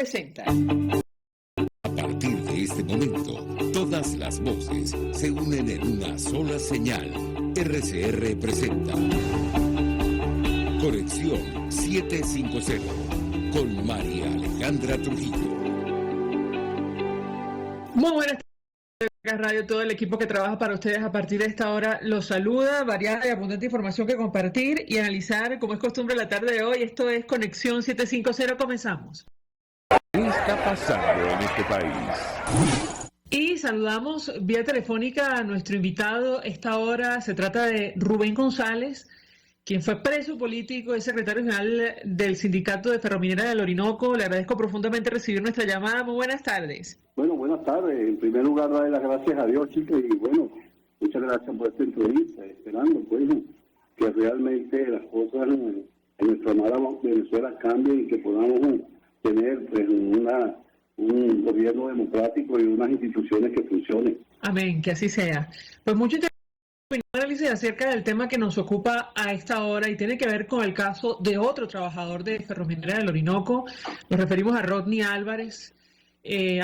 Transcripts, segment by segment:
presenta. A partir de este momento, todas las voces se unen en una sola señal. RCR presenta Conexión 750 con María Alejandra Trujillo. Muy buenas tardes, Radio. Todo el equipo que trabaja para ustedes a partir de esta hora los saluda. Variada y abundante información que compartir y analizar, como es costumbre la tarde de hoy. Esto es Conexión 750. Comenzamos. ¿Qué está pasando en este país? Y saludamos vía telefónica a nuestro invitado. Esta hora se trata de Rubén González, quien fue preso político, es secretario general del Sindicato de Ferrominera del Orinoco. Le agradezco profundamente recibir nuestra llamada. Muy buenas tardes. Bueno, buenas tardes. En primer lugar, darle las gracias a Dios, chicos, y bueno, muchas gracias por esta entrevista, esperando pues que realmente las cosas en nuestra amada Venezuela cambien y que podamos tener pues, un gobierno democrático y unas instituciones que funcionen. Amén, que así sea. Pues mucho análisis acerca del tema que nos ocupa a esta hora y tiene que ver con el caso de otro trabajador de Ferrominera del Orinoco. Nos referimos a Rodney Álvarez.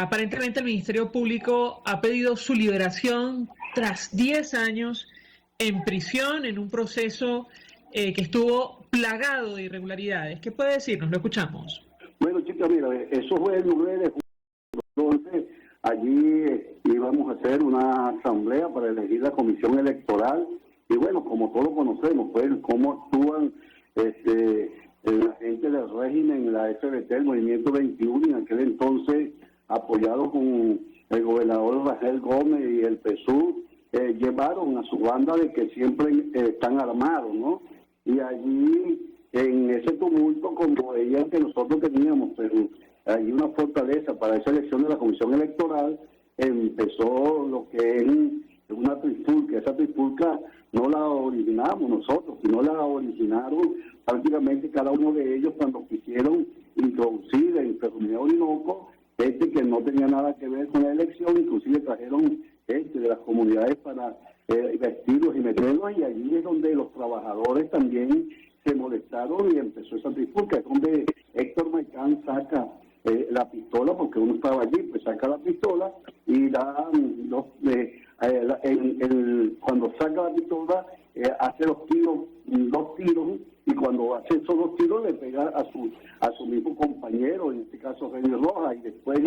Aparentemente el Ministerio Público ha pedido su liberación tras 10 años en prisión en un proceso que estuvo plagado de irregularidades. ¿Qué puede decirnos? Lo escuchamos. Bueno, chicas, mira, eso fue el 9 de julio. Entonces, allí íbamos a hacer una asamblea para elegir la comisión electoral. Y bueno, como todos conocemos, pues, cómo actúan la gente del régimen, la FBT, el Movimiento 21, en aquel entonces apoyado con el gobernador Rafael Gómez y el PSUV, llevaron a su banda de que siempre están armados, ¿no? Y allí, en ese tumulto, como veían que nosotros teníamos, pero hay una fortaleza para esa elección de la Comisión Electoral, empezó lo que es una trifulca. Esa trifulca no la originamos nosotros, sino la originaron prácticamente cada uno de ellos cuando quisieron introducir en Ferrominera Orinoco que no tenía nada que ver con la elección. Inclusive trajeron gente de las comunidades para vestirlos y meterlos, y allí es donde los trabajadores también se molestaron y empezó esa trifulca. Es donde Héctor Maicán saca la pistola, porque uno estaba allí, pues saca la pistola y da cuando saca la pistola hace dos tiros, y cuando hace esos 2 tiros le pega a su mismo compañero, en este caso René Rojas, y después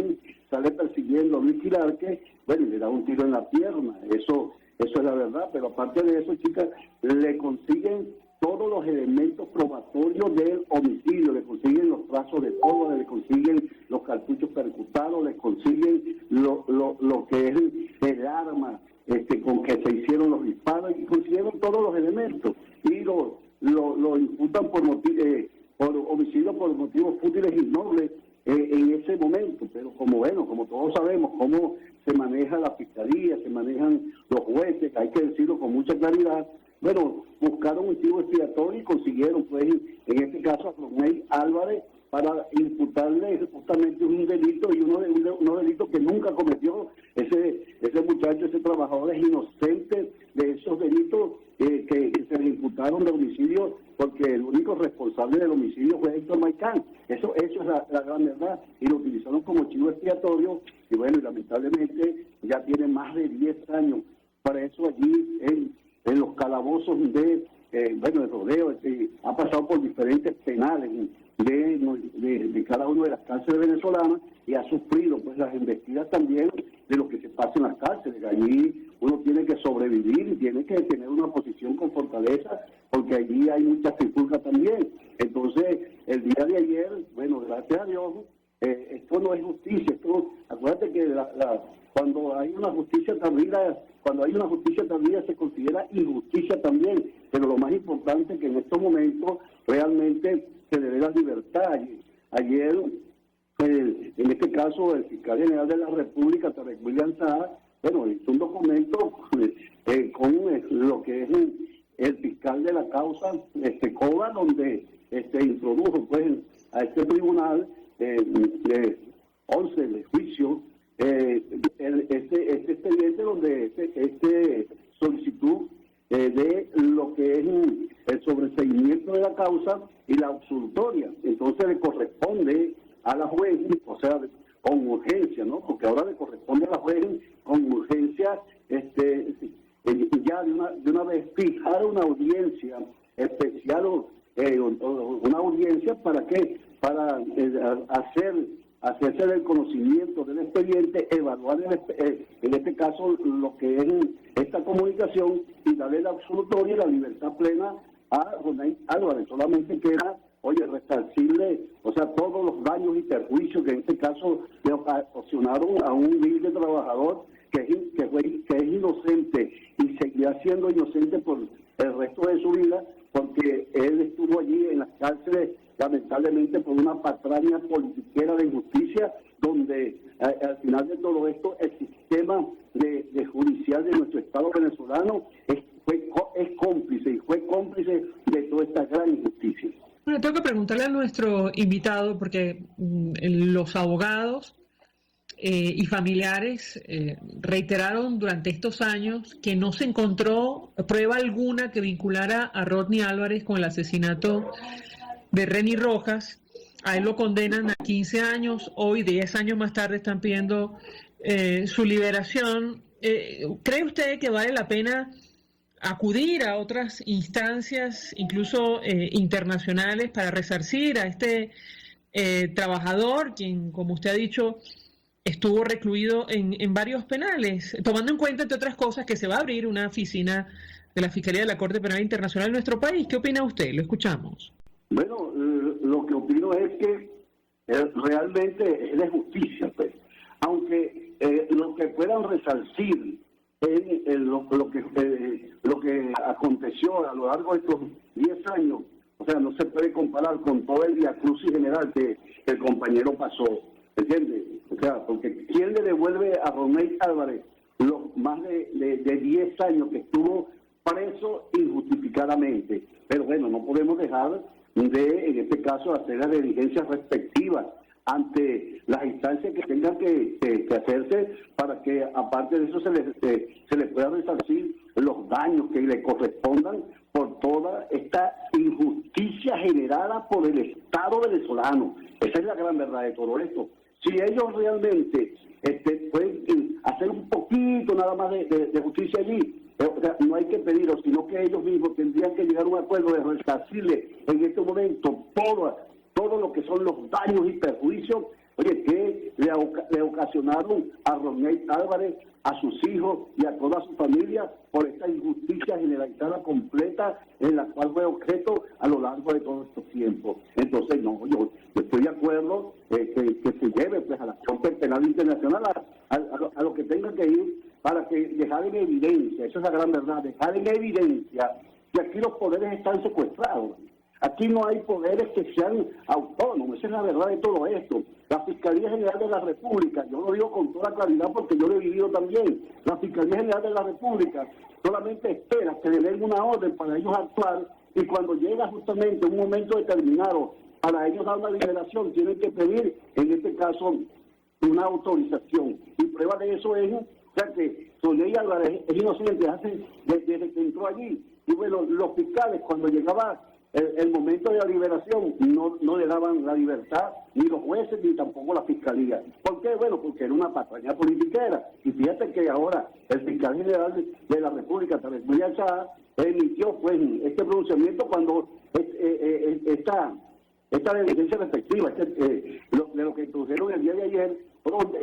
sale persiguiendo a Luis Quirarque, bueno, y le da un tiro en la pierna. Eso es la verdad. Pero aparte de eso, chicas, le consiguen todos los elementos probatorios del homicidio, le consiguen los trazos de pólvora, le consiguen los cartuchos percutados, le consiguen lo que es el arma con que se hicieron los disparos, y consiguieron todos los elementos y lo imputan por homicidio por motivos fútiles y nobles en ese momento. Pero como todos sabemos cómo se maneja la fiscalía, se manejan los jueces, hay que decirlo con mucha claridad. Bueno, buscaron un chivo expiatorio y consiguieron, pues, en este caso a Rodney Álvarez, para imputarle justamente un delito, y unos delitos que nunca cometió. Ese muchacho, ese trabajador es inocente de esos delitos que se le imputaron de homicidio, porque el único responsable del homicidio fue Héctor Maicán. Eso es la gran verdad, y lo utilizaron como chivo expiatorio, y bueno, y lamentablemente ya tiene más de 10 años para eso allí en los calabozos de rodeo. Ha pasado por diferentes penales de cada una de las cárceles venezolanas, y ha sufrido pues las embestidas también de lo que se pasa en las cárceles. Allí uno tiene que sobrevivir y tiene que tener una posición con fortaleza, porque allí hay muchas trifulcas también. Entonces, el día de ayer, bueno, gracias a Dios, esto no es justicia. Acuérdate que cuando hay una justicia tardía se considera injusticia también. Pero lo más importante es que en estos momentos realmente se le dé la libertad. Ayer, en este caso, el fiscal general de la República, Tarek William Saab, bueno, hizo un documento con lo que es el fiscal de la causa, Coba, donde introdujo pues a este tribunal de 11 de juicio este expediente, donde solicitud de lo que es el sobreseimiento de la causa y la absolutoria. Entonces le corresponde a la juez, o sea, sea, con urgencia, ¿no? Porque ahora le corresponde a la juez con urgencia, ya de una vez fijar una audiencia especial o una audiencia para qué, para hacerse del conocimiento del expediente, evaluar en este caso lo que es esta comunicación y darle la absolutoria y la libertad plena a Ronay Álvarez. Solamente queda, resarcirle, o sea, todos los daños y perjuicios que en este caso le ocasionaron a un humilde trabajador que es inocente y seguirá siendo inocente por el resto de su vida, porque él estuvo allí en las cárceles lamentablemente por una patraña politiquera de injusticia, donde al final de todo esto el sistema de judicial de nuestro Estado venezolano es cómplice y fue cómplice de toda esta gran injusticia. Bueno, tengo que preguntarle a nuestro invitado, porque los abogados y familiares reiteraron durante estos años que no se encontró prueba alguna que vinculara a Rodney Álvarez con el asesinato de Reni Rojas. A él lo condenan a 15 años, hoy 10 años más tarde están pidiendo su liberación. ¿Cree usted que vale la pena acudir a otras instancias, incluso internacionales, para resarcir a este trabajador, quien, como usted ha dicho, estuvo recluido en varios penales, tomando en cuenta, entre otras cosas, que se va a abrir una oficina de la Fiscalía de la Corte Penal Internacional en nuestro país? ¿Qué opina usted? Lo escuchamos. Bueno, lo que opino es que realmente es de justicia, pues. Aunque lo que puedan resarcir lo que aconteció a lo largo de estos 10 años, o sea, no se puede comparar con todo el viacrucis general que el compañero pasó, ¿entiendes? O sea, porque ¿quién le devuelve a Rodney Álvarez los más de 10 años que estuvo preso injustificadamente? Pero bueno, no podemos dejar en este caso, hacer las diligencias respectivas ante las instancias que tengan que hacerse para que, aparte de eso, se le pueda resarcir los daños que le correspondan por toda esta injusticia generada por el Estado venezolano. Esa es la gran verdad de todo esto. Si ellos realmente pueden hacer un poquito nada más de justicia allí, o sea, no hay que pedirlo, sino que ellos mismos tendrían que llegar a un acuerdo de resarcirle en este momento todo lo que son los daños y perjuicios, que le ocasionaron a Rodney Álvarez, a sus hijos y a toda su familia por esta injusticia generalizada completa en la cual fue objeto a lo largo de todos estos tiempos. Entonces, no, yo estoy de acuerdo que se lleve pues a la Corte Penal Internacional a lo que tenga que ir para que dejar en evidencia, esa es la gran verdad, dejar en evidencia que aquí los poderes están secuestrados. Aquí no hay poderes que sean autónomos, esa es la verdad de todo esto. La Fiscalía General de la República, yo lo digo con toda claridad porque yo lo he vivido también, la Fiscalía General de la República solamente espera que le den una orden para ellos actuar, y cuando llega justamente un momento determinado para ellos dar una liberación, tienen que pedir, en este caso, una autorización. Y prueba de eso es que Rodney Álvarez es inocente desde que entró allí. Y bueno, los fiscales, cuando llegaba el momento de la liberación, no le daban la libertad, ni los jueces, ni tampoco la fiscalía. ¿Por qué? Bueno, porque era una patraña politiquera. Y fíjate que ahora el fiscal general de la República, Tarek William Saab, emitió pues este pronunciamiento cuando esta diligencia respectiva, de lo que introdujeron el día de ayer,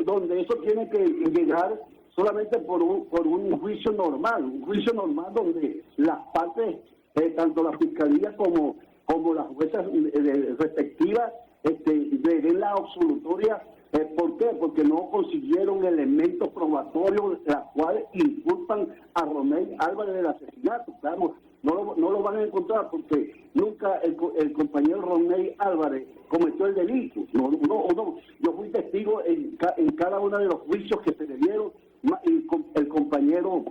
donde eso tiene que llegar solamente por un juicio normal donde las partes, tanto la fiscalía como las juezas respectivas, le den la absolutoria. ¿Por qué? Porque no consiguieron elementos probatorios la cual inculpan a Rodney Álvarez del asesinato. Claro, no lo van a encontrar porque nunca el compañero Rodney Álvarez cometió el delito. Yo fui testigo en cada uno de los juicios que se le dieron. El compañero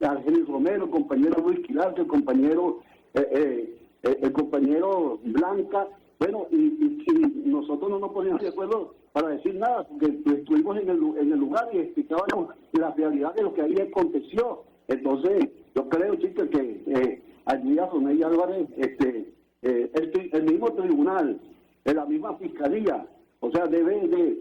Argenis Romero, el compañero Luis Quilarque, el compañero Blanca. Bueno, y nosotros no nos poníamos de acuerdo para decir nada, porque estuvimos en el lugar y explicábamos la realidad de lo que ahí aconteció. Entonces, yo creo, chicos, que allí a Rodney Álvarez, el mismo tribunal, la misma fiscalía, o sea, debe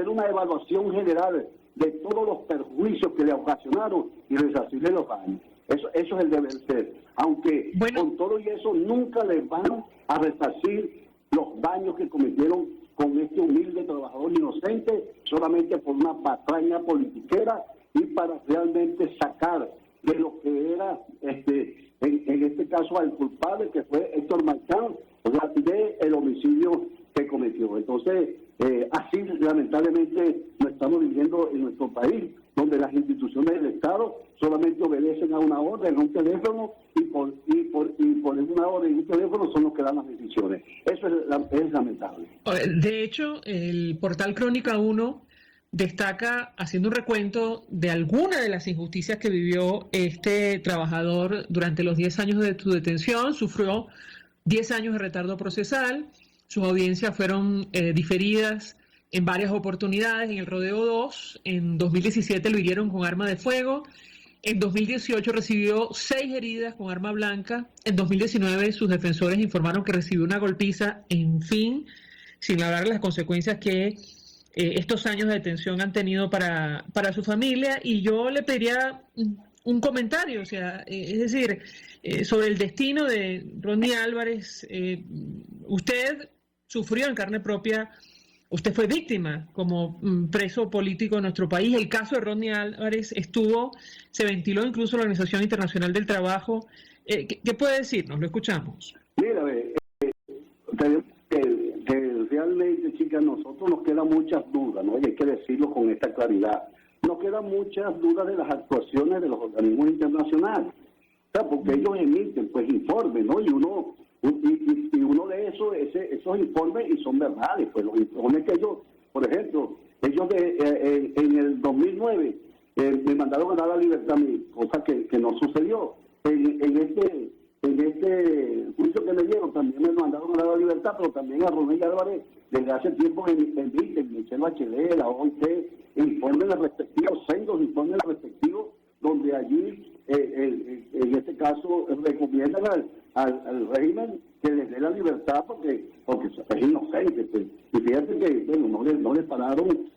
hacer una evaluación general de todos los perjuicios que le ocasionaron y resarcirle los daños. Eso es el deber ser. Aunque con todo y eso nunca les van a resarcir los daños que cometieron con este humilde trabajador inocente, solamente por una patraña politiquera y para realmente sacar de lo que era, en este caso, al culpable, que fue Héctor Marchán, o sea, de el homicidio que cometió. Entonces, así lamentablemente lo estamos viviendo en nuestro país, donde las instituciones del Estado solamente obedecen a una orden, a un teléfono, y por una orden y un teléfono son los que dan las decisiones. Eso es lamentable. De hecho, el portal Crónica 1 destaca, haciendo un recuento de algunas de las injusticias que vivió este trabajador durante los 10 años de su detención. Sufrió 10 años de retardo procesal, sus audiencias fueron diferidas en varias oportunidades. En el Rodeo 2, en 2017 lo hirieron con arma de fuego, en 2018 recibió 6 heridas con arma blanca, en 2019 sus defensores informaron que recibió una golpiza, en fin, sin hablar de las consecuencias que estos años de detención han tenido para su familia. Y yo le pediría un comentario, o sea, es decir, sobre el destino de Rodney Álvarez. Usted sufrió en carne propia, usted fue víctima como preso político en nuestro país. El caso de Rodney Álvarez se ventiló incluso en la Organización Internacional del Trabajo. ¿Qué puede decirnos? Lo escuchamos. Mira, tenemos que realmente, chicas, nosotros nos quedan muchas dudas, ¿no? Y hay que decirlo con esta claridad. Nos quedan muchas dudas de las actuaciones de los organismos internacionales, o sea, porque ellos emiten pues informes, ¿no? Y uno lee esos informes y son verdades, pues los informes que ellos, por ejemplo, en el 2009 me mandaron a dar la libertad a mí, cosa que no sucedió. En este juicio que me dieron también me mandaron a dar la libertad, pero también a Rodney Álvarez desde hace tiempo en Michelle Bachelet, la OIT, informes respectivos, sendos informes respectivos, donde allí, en este caso, recomiendan al régimen que les dé la libertad porque es inocente. Pues. Y fíjate que, bueno, no le pararon,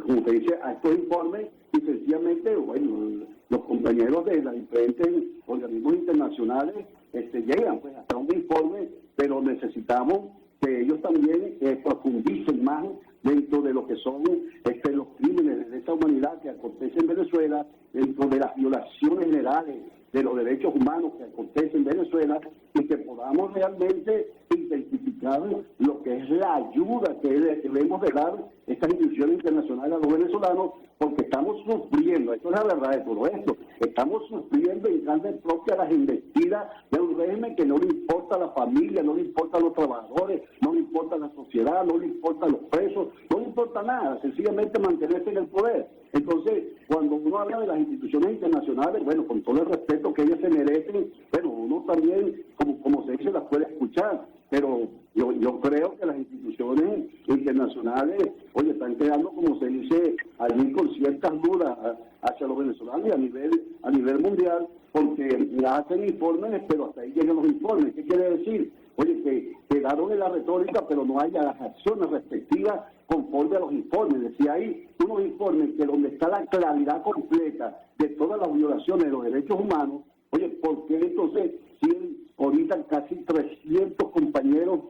como se dice, a estos informes, y sencillamente, bueno, los compañeros de los diferentes organismos internacionales llegan pues hasta un informe, pero necesitamos que ellos también profundicen más dentro de lo que son los crímenes de lesa humanidad que acontecen en Venezuela, dentro de las violaciones generales de los derechos humanos que acontecen en Venezuela, y que podamos realmente identificar lo que es la ayuda que debemos de dar estas instituciones internacionales a los venezolanos, porque estamos sufriendo, esto es la verdad de todo esto, estamos sufriendo en carne propia las embestidas de un régimen que no le importa a la familia, no le importa a los trabajadores, no le importa a la sociedad, no le importa a los presos, no le importa nada, sencillamente mantenerse en el poder. Entonces, cuando uno habla de las instituciones internacionales, bueno, con todo el respeto que ellas se merecen, bueno, uno también, como se dice, las puede escuchar, pero yo creo que las instituciones internacionales, oye, están creando, como se dice, allí con ciertas dudas hacia los venezolanos y a nivel mundial, porque hacen informes, pero hasta ahí llegan los informes. ¿Qué quiere decir? Oye, que quedaron en la retórica, pero no haya las acciones respectivas conforme a los informes. Decía ahí unos informes que donde está la claridad completa de todas las violaciones de los derechos humanos. Oye, ¿por qué entonces siguen ahorita casi 300 compañeros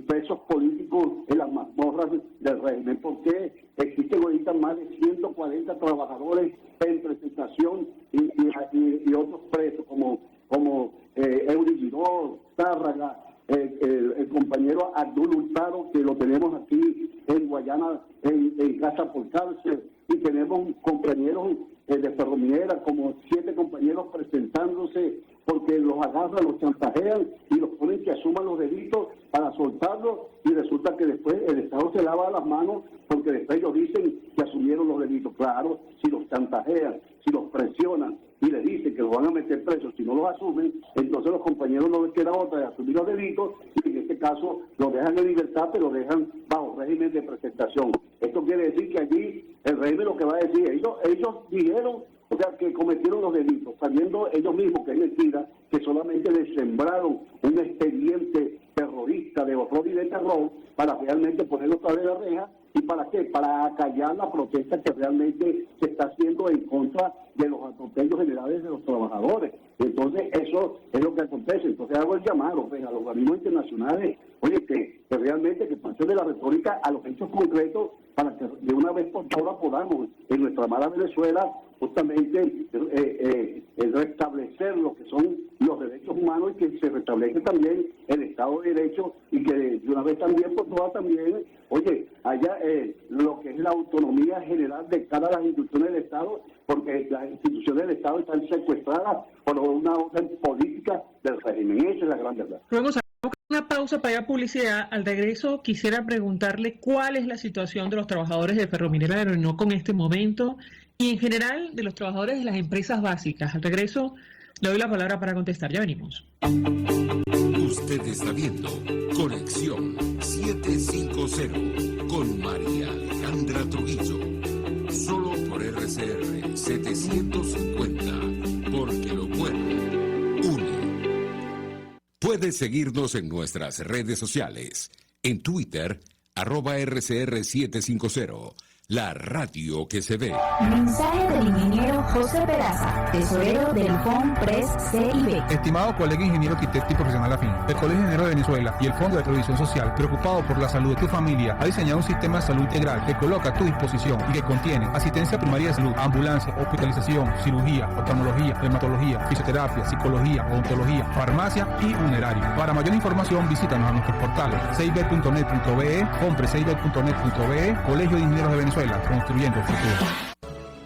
presos políticos en las mazmorras del régimen? ¿Por qué existen ahorita más de 140 trabajadores en presentación y otros presos como Eury Giró, Tárraga, el compañero Abdul Hurtado, que lo tenemos aquí en Guayana en casa por cárcel, y tenemos compañeros de Ferrominera, como 7 compañeros presentándose porque los agarran, los chantajean y los ponen que asuman los delitos para soltarlos, y resulta que después el Estado se lava las manos porque después ellos dicen que asumieron los delitos. Claro, si los chantajean, si los presionan y les dicen que los van a meter presos, si no los asumen, entonces los compañeros no les queda otra de asumir los delitos, y en este caso los dejan en libertad, pero dejan bajo régimen de presentación. Esto quiere decir que allí el régimen lo que va a decir, ellos dijeron, o sea, que cometieron los delitos, sabiendo ellos mismos que es mentira, que solamente les sembraron un expediente terrorista de horror y de terror para realmente ponerlos tras de la reja ¿Y para qué? Para acallar la protesta que realmente se está haciendo en contra de los atropellos generales de los trabajadores. Entonces, eso es lo que acontece. Entonces, hago el llamado a los organismos internacionales, oye, que realmente que pasen de la retórica a los hechos concretos para que de una vez por todas podamos, en nuestra amada Venezuela, justamente restablecer lo que son los derechos humanos y que se restablezca también el Estado de Derecho y que de una vez también por todas también, oye, haya lo que es la autonomía general de cada las instituciones del Estado, porque las instituciones del Estado están secuestradas por una orden política del régimen. Esa es la gran verdad. Luego una pausa para ir a publicidad. Al regreso quisiera preguntarle cuál es la situación de los trabajadores de Ferrominera del Orinoco en este momento y en general de los trabajadores de las empresas básicas. Al regreso le doy la palabra para contestar. Ya venimos. Usted está viendo Conexión 750 con María Alejandra Trujillo. Solo por RCR 750, porque lo bueno une. Puedes seguirnos en nuestras redes sociales. En Twitter, @RCR750. La radio que se ve. Mensaje del ingeniero José Peraza, tesorero del FONPRES CIB. Estimado colega ingeniero arquitecto y profesional afín, el Colegio Ingeniero de Venezuela y el Fondo de Previsión Social, preocupado por la salud de tu familia, ha diseñado un sistema de salud integral que coloca a tu disposición y que contiene asistencia primaria de salud, ambulancia, hospitalización, cirugía, oftalmología, dermatología, fisioterapia, psicología, odontología, farmacia y funerario. Para mayor información, visítanos a nuestros portales cib.net.be, fonprescib.net.be, Colegio de Ingenieros de Venezuela, construyendo el futuro.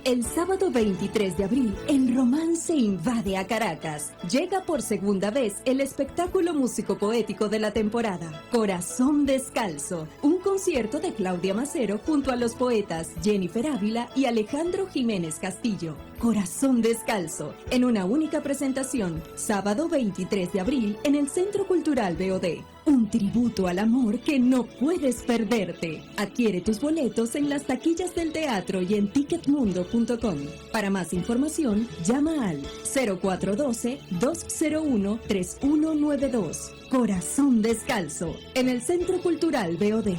El sábado 23 de abril, el romance invade a Caracas. Llega por segunda vez el espectáculo músico-poético de la temporada, Corazón Descalzo, un concierto de Claudia Macero junto a los poetas Jennifer Ávila y Alejandro Jiménez Castillo. Corazón Descalzo, en una única presentación, sábado 23 de abril en el Centro Cultural BOD. Un tributo al amor que no puedes perderte. Adquiere tus boletos en las taquillas del teatro y en ticketmundo.com. Para más información, llama al 0412-201-3192. Corazón Descalzo, en el Centro Cultural BOD.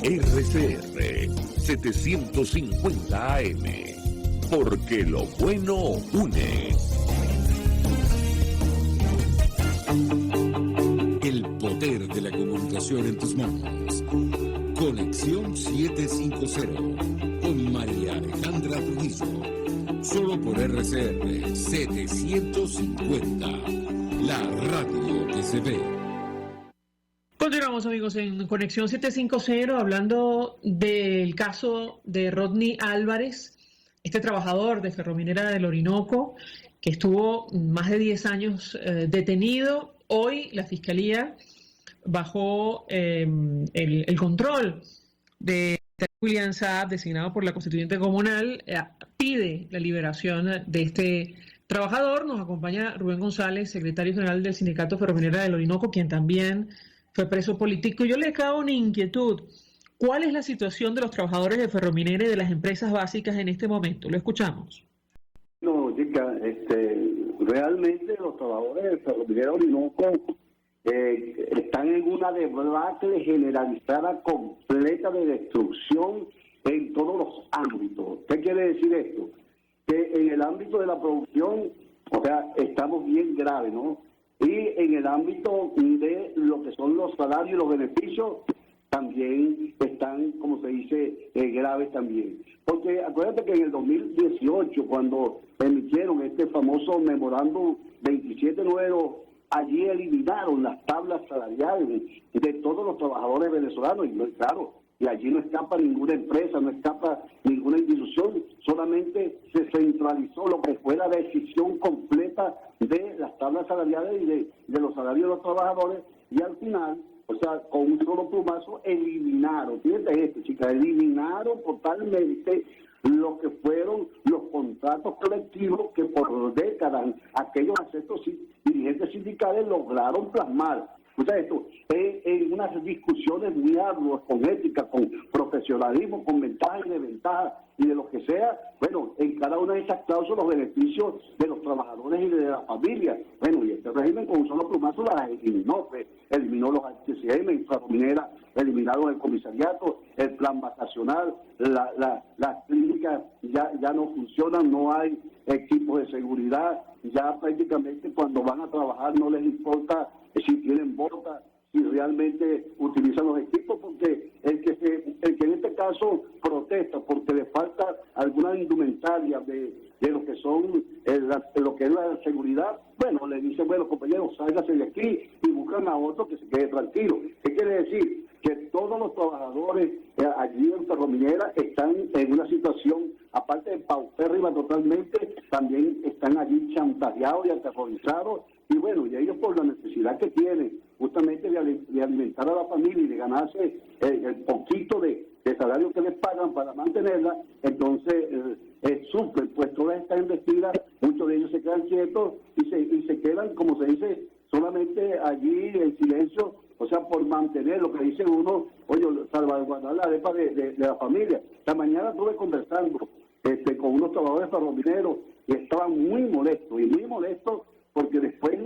RCR 750 AM, porque lo bueno une. El poder de la comunicación en tus manos. Conexión 750 con María Alejandra Trujillo. Solo por RCR 750, la radio que se ve. Continuamos, amigos, en Conexión 750 hablando del caso de Rodney Álvarez, este trabajador de Ferrominera del Orinoco que estuvo más de 10 años detenido. Hoy la Fiscalía, bajo el control de William Saab, designado por la Constituyente Comunal, pide la liberación de este trabajador. Nos acompaña Rubén González, secretario general del Sindicato Ferrominera del Orinoco, quien también fue preso político. Yo le cago una inquietud. ¿Cuál es la situación de los trabajadores de Ferrominera y de las empresas básicas en este momento? Lo escuchamos. No, chica, realmente los trabajadores del Ferrominera Orinoco están en una debacle generalizada completa de destrucción en todos los ámbitos. ¿Qué quiere decir esto? Que en el ámbito de la producción, o sea, estamos bien graves, ¿no? Y en el ámbito de lo que son los salarios y los beneficios, también están, como se dice, graves también. Porque acuérdate que en el 2018, cuando emitieron este famoso memorándum 27-9, allí eliminaron las tablas salariales de todos los trabajadores venezolanos, y claro, y allí no escapa ninguna empresa, no escapa ninguna institución, solamente se centralizó lo que fue la decisión completa de las tablas salariales y de los salarios de los trabajadores, y al final, o sea, con un solo plumazo eliminaron, fíjate esto, chicas, eliminaron totalmente lo que fueron los contratos colectivos que por décadas aquellos aspectos dirigentes sindicales lograron plasmar. Escucha esto, en unas discusiones muy arduas, con ética, con profesionalismo, con ventaja y desventaja y de lo que sea, bueno, en cada una de esas cláusulas los beneficios de los trabajadores y de la familia. Bueno, y este régimen con un solo plumazo las eliminó, pues, eliminó los HCM, inframinera, eliminaron el comisariato, el plan vacacional, las clínicas ya no funcionan, no hay equipos de seguridad, ya prácticamente cuando van a trabajar no les importa si tienen bota, si realmente utilizan los equipos, porque el que en este caso protesta porque le falta alguna indumentaria de lo que son lo que es la seguridad, bueno, le dicen, bueno, compañeros, sálgase de aquí y buscan a otro que se quede tranquilo. ¿Qué quiere decir? Que todos los trabajadores allí en Ferrominera están en una situación, aparte de paupérrima totalmente, también están allí chantajeados y aterrorizados, y bueno, y ellos por la necesidad que tienen justamente de alimentar a la familia y de ganarse el poquito de salario que les pagan para mantenerla, entonces sufren, pues todas estas embestidas, muchos de ellos se quedan quietos y se quedan, como se dice, solamente allí en silencio, o sea, por mantener lo que dice uno, oye, salvaguardar la arepa de la familia. Esta mañana estuve conversando con unos trabajadores ferroviarios y estaban muy molestos porque después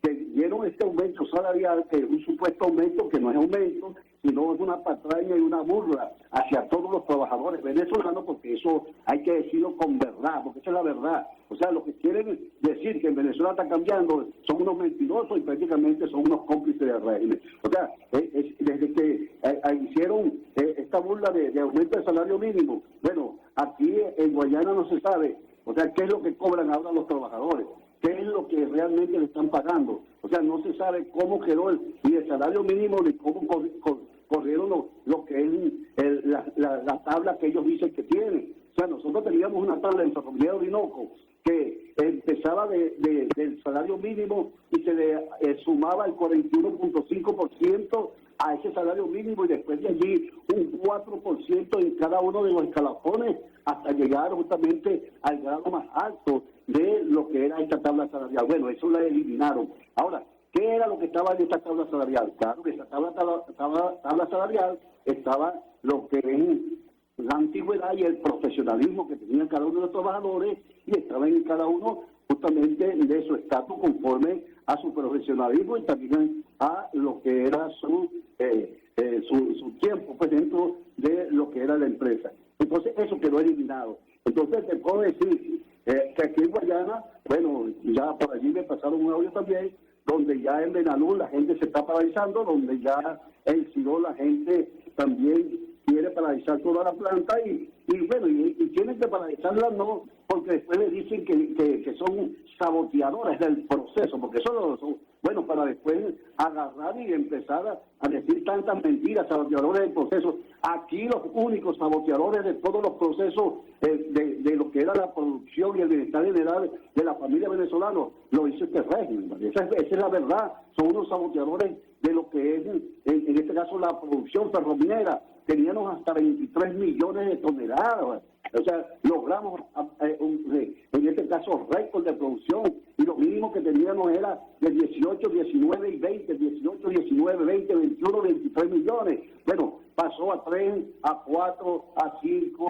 que dieron este aumento salarial, que es un supuesto aumento que no es aumento, sino es una patraña y una burla hacia todos los trabajadores venezolanos, porque eso hay que decirlo con verdad, porque esa es la verdad. O sea, lo que quieren decir que en Venezuela está cambiando son unos mentirosos y prácticamente son unos cómplices del régimen. O sea, desde que hicieron esta burla de aumento del salario mínimo, bueno, aquí en Guayana no se sabe, o sea, qué es lo que cobran ahora los trabajadores, qué es lo que realmente le están pagando. O sea, no se sabe cómo quedó ni el salario mínimo ni cómo corrieron lo que es la tabla que ellos dicen que tienen. O sea, nosotros teníamos una tabla en Ferroviario Orinoco que empezaba del salario mínimo y se le sumaba el 41.5% a ese salario mínimo y después de allí un 4% en cada uno de los escalafones hasta llegar justamente al grado más alto de lo que era esta tabla salarial. Bueno, eso la eliminaron. Ahora, ¿qué era lo que estaba en esta tabla salarial? Claro, que esa tabla salarial estaba lo que es la antigüedad y el profesionalismo que tenían cada uno de los trabajadores y estaba en cada uno justamente de su estatus conforme a su profesionalismo y también a lo que era su tiempo pues dentro de lo que era la empresa. Entonces eso quedó eliminado. Entonces te puedo decir que aquí en Guayana, bueno, ya por allí me pasaron un audio también, donde ya en Benalú la gente se está paralizando, donde ya en Sidó la gente también quiere paralizar toda la planta y bueno, y tienen que paralizarla no, porque después le dicen que son saboteadores del proceso, porque eso son, bueno, para después agarrar y empezar a decir tantas mentiras, saboteadores del proceso. Aquí los únicos saboteadores de todos los procesos de lo que era la producción y el bienestar general de la familia venezolana lo hizo este régimen. Esa es la verdad, son unos saboteadores de lo que es, en este caso, la producción ferrominera. Teníamos hasta 23 millones de toneladas. O sea, logramos, en este caso, récord de producción. Y lo mínimo que teníamos era de 18, 19 y 20, 18, 19, 20, 21, 23 millones. Bueno, pasó a 3, a 4, a 5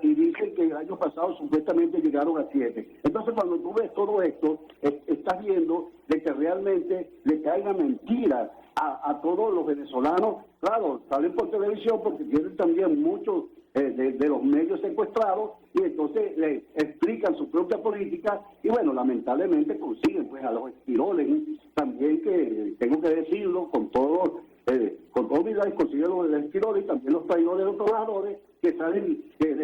y dicen que el año pasado supuestamente llegaron a 7. Entonces, cuando tú ves todo esto, estás viendo de que realmente le caiga mentira a todos los venezolanos. Claro, salen por televisión porque tienen también muchos de los medios secuestrados y entonces le explican su propia política y bueno, lamentablemente consiguen pues a los esquiroles también, que tengo que decirlo con todo humildad, consiguen los esquiroles y también los traidores de los trabajadores que salen que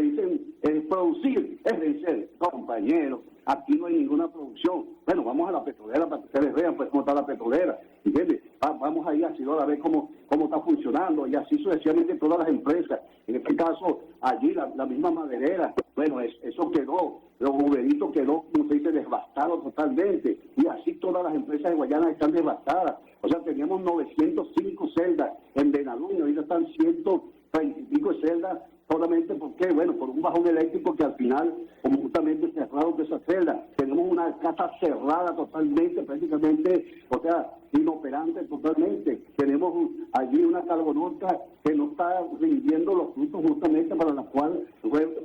dicen producir es vencer. Compañeros, aquí no hay ninguna producción. Bueno, vamos a la petrolera para que ustedes vean pues cómo está la petrolera, ¿entiendes? Vamos a ir a Sidón a ver cómo está funcionando y así sucesivamente todas las empresas. En este caso, allí la misma maderera, bueno, eso quedó, los uberitos quedó, como se dice, devastado totalmente. Y así todas las empresas de Guayana están devastadas. O sea, teníamos 905 celdas en Benalú y ahorita están 130 y pico celdas solamente porque, bueno, por un bajón eléctrico que al final, como justamente cerraron de esa celda, tenemos una casa cerrada totalmente, prácticamente, o sea, inoperante totalmente. Tenemos allí una carbonorca que no está rindiendo los frutos justamente para la cual fue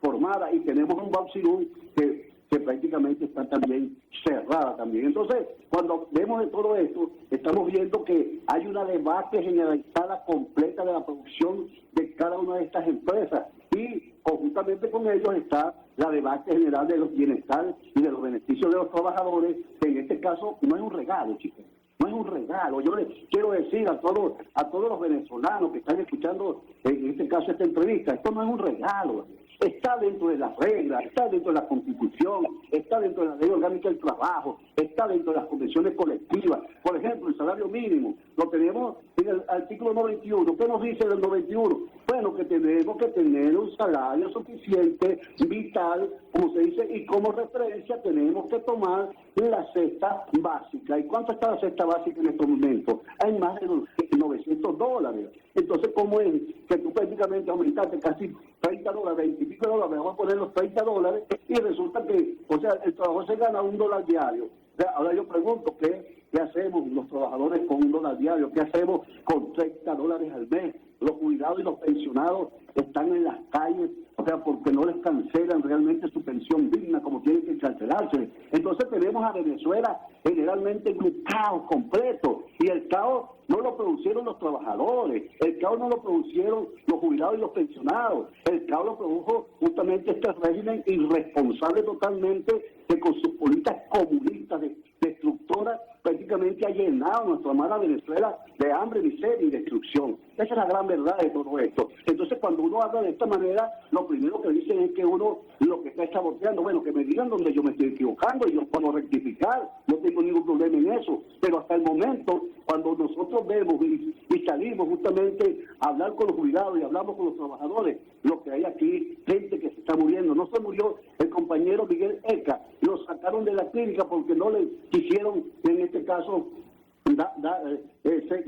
formada, y tenemos un Bauxirú que prácticamente está también cerrada también. Entonces, cuando vemos de todo esto, estamos viendo que hay una debacle generalizada completa de la producción de cada una de estas empresas, y conjuntamente con ellos está la debacle general de los bienestar y de los beneficios de los trabajadores, que en este caso no es un regalo, chicos. No es un regalo. Yo les quiero decir a todos los venezolanos que están escuchando en este caso esta entrevista, esto no es un regalo. Está dentro de las reglas, está dentro de la Constitución, está dentro de la Ley Orgánica del Trabajo, está dentro de las convenciones colectivas. Por ejemplo, el salario mínimo lo tenemos en el artículo 91. ¿Qué nos dice el 91? Bueno, que tenemos que tener un salario suficiente, vital, como se dice, y como referencia tenemos que tomar la cesta básica. ¿Y cuánto está la cesta básica en estos momentos? Hay más de $900. Entonces, ¿cómo es que tú prácticamente aumentaste casi $30, 20 y pico dólares, vamos a poner los $30, y resulta que, o sea, el trabajador se gana $1 diario? O sea, ahora yo pregunto, ¿qué hacemos los trabajadores con $1 diario? ¿Qué hacemos con $30 al mes? Los jubilados y los pensionados están en las calles, o sea, porque no les cancelan realmente su pensión digna como tienen que cancelarse. Entonces tenemos a Venezuela generalmente en un caos completo, y el caos no lo producieron los trabajadores, el caos no lo producieron los jubilados y los pensionados, el caos lo produjo justamente este régimen irresponsable totalmente, que con sus políticas comunistas destructoras prácticamente ha llenado nuestra amada Venezuela de hambre, miseria y destrucción. Esa es la gran verdad de todo esto. Entonces, cuando uno habla de esta manera, lo primero que dicen es que uno lo que está saboteando, bueno, que me digan donde yo me estoy equivocando y yo puedo rectificar, no tengo ningún problema en eso, pero hasta el momento, cuando nosotros vemos y salimos justamente a hablar con los jubilados y hablamos con los trabajadores, lo que hay aquí, gente que se está muriendo. No se murió el compañero Miguel Eca, lo sacaron de la clínica porque no le quisieron, en este caso,